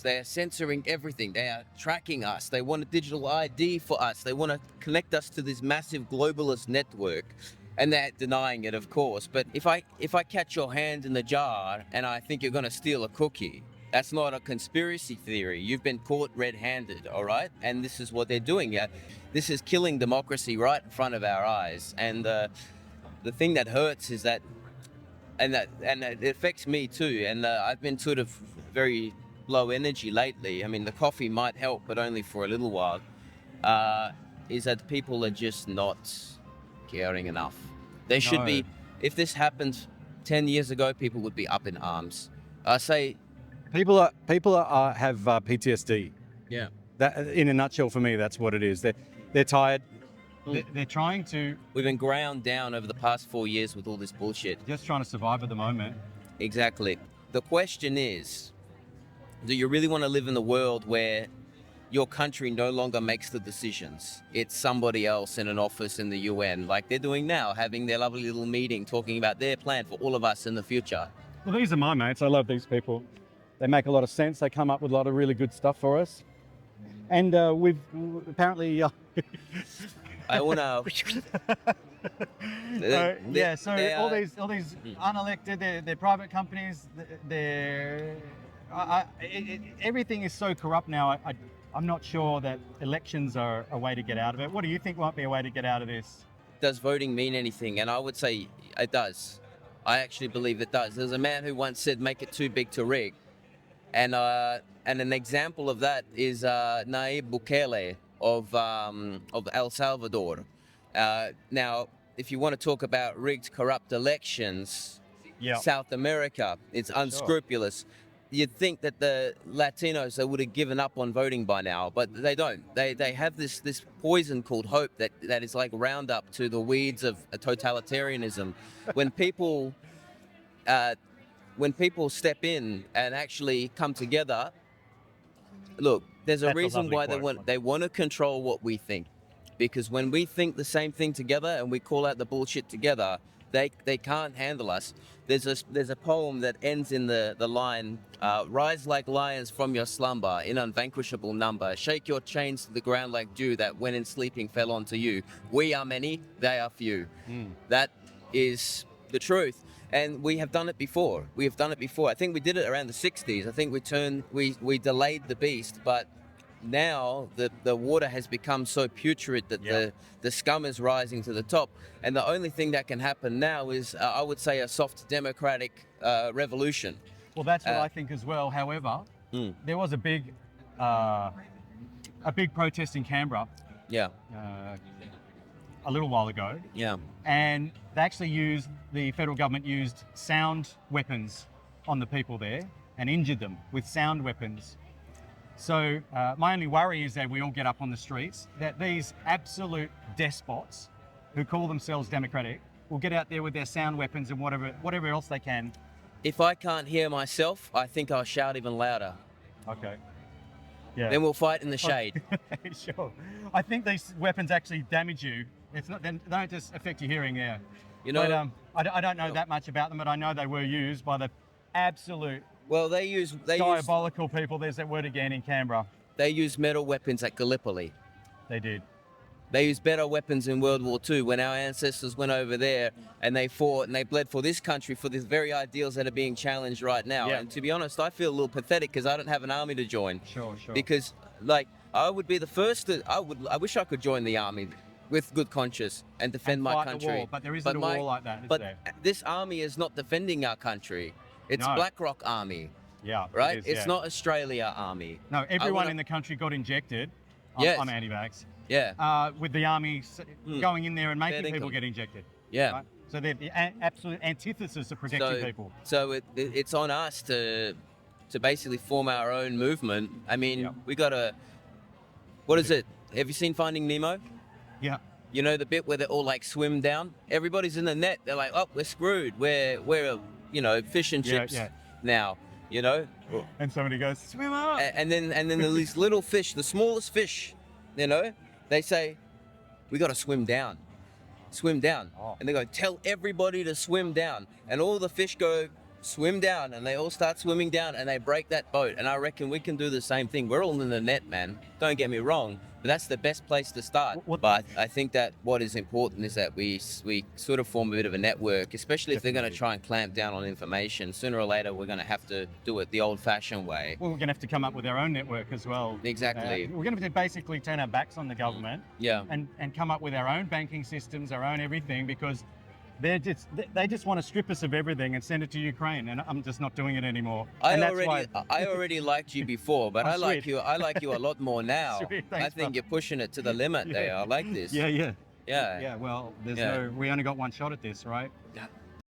They are censoring everything. They are tracking us. They want a digital ID for us. They want to connect us to this massive globalist network. And they're denying it, of course. But if I catch your hand in the jar and I think you're going to steal a cookie, that's not a conspiracy theory. You've been caught red-handed, all right? And this is what they're doing. Yeah, this is killing democracy right in front of our eyes. And the thing that hurts is that, and it affects me too. And I've been sort of very low energy lately. I mean, the coffee might help, but only for a little while. Is that people are just not caring enough. They should be. If this happened 10 years ago, people would be up in arms. I say, people have PTSD. yeah. That, in a nutshell, for me, that's what it is. They're tired. They're trying to. We've been ground down over the past 4 years with all this bullshit. Just trying to survive at the moment. Exactly. The question is, do you really want to live in a world where your country no longer makes the decisions? It's somebody else in an office in the UN, like they're doing now, having their lovely little meeting, talking about their plan for all of us in the future. Well, these are my mates. I love these people. They make a lot of sense. They come up with a lot of really good stuff for us. And we've apparently... I want to... all these unelected, they're private companies. Everything is so corrupt now. I'm not sure that elections are a way to get out of it. What do you think might be a way to get out of this? Does voting mean anything? And I would say it does. I actually believe it does. There's a man who once said, make it too big to rig. And an example of that is Nayib Bukele of El Salvador. Now, if you want to talk about rigged, corrupt elections, South America, it's unscrupulous. You'd think that the Latinos, they would have given up on voting by now, but they don't. They have this poison called hope that is like Roundup to the weeds of totalitarianism. When people step in and actually come together, look, there's a reason why they want to control what we think, because when we think the same thing together and we call out the bullshit together, they can't handle us. There's a poem that ends in the line, rise like lions from your slumber in unvanquishable number, shake your chains to the ground like dew that when in sleeping fell onto you. We are many, they are few. That is the truth. And we have done it before. I think we did it around the 60s. I think we delayed the beast, but now the water has become so putrid that the scum is rising to the top. And the only thing that can happen now is, I would say, a soft democratic revolution. Well, that's what I think as well. However, there was a big protest in Canberra. Yeah. A little while ago. Yeah. And the federal government used sound weapons on the people there and injured them with sound weapons. So my only worry is that we all get up on the streets, that these absolute despots who call themselves democratic will get out there with their sound weapons and whatever else they can. If I can't hear myself, I think I'll shout even louder. Okay. Yeah. Then we'll fight in the shade. Sure. I think these weapons actually damage you. They don't just affect your hearing, yeah. You know, but I don't know that much about them, but I know they were used by the absolute diabolical people. There's that word again in Canberra. They used metal weapons at Gallipoli. They did. They used better weapons in World War II when our ancestors went over there and they fought and they bled for this country, for these very ideals that are being challenged right now. Yeah. And to be honest, I feel a little pathetic because I don't have an army to join. Sure. Because, like, I would be the first I wish I could join the army with good conscience and defend my country. The war, but there isn't a war like that, is there? This army is not defending our country. It's BlackRock Army. Yeah. Right? It's not Australia Army. No, everyone in the country got injected. Yes. I'm anti-vax. Yeah. With the army going in there and making people get injected. Yeah. Right? So they're the absolute antithesis of protecting people. So it's on us to basically form our own movement. I mean, we got to... What is it? Have you seen Finding Nemo? Yeah. You know the bit where they all like swim down? Everybody's in the net. They're like, oh, we're screwed. We're fish and chips now, you know? And somebody goes, swim up. And then these little fish, the smallest fish, you know, they say, we got to swim down. Swim down. Oh. And they go, tell everybody to swim down. And all the fish go swim down, and they all start swimming down, and they break that boat. And I reckon we can do the same thing. We're all in the net, man. Don't get me wrong, but that's the best place to start. But I think that what is important is that we sort of form a bit of a network, especially if they're going to try and clamp down on information. Sooner or later, we're going to have to do it the old-fashioned way. Well, we're going to have to come up with our own network as well. Exactly. We're going to basically turn our backs on the government. Yeah. And come up with our own banking systems, our own everything, because they just want to strip us of everything and send it to Ukraine, and I'm just not doing it anymore. I already liked you before, but I like sweet. I like you a lot more now. Sweet, I thanks, think bro. you're pushing it to the limit there. I like this. Yeah. Yeah. Well, we only got one shot at this, right? Yeah.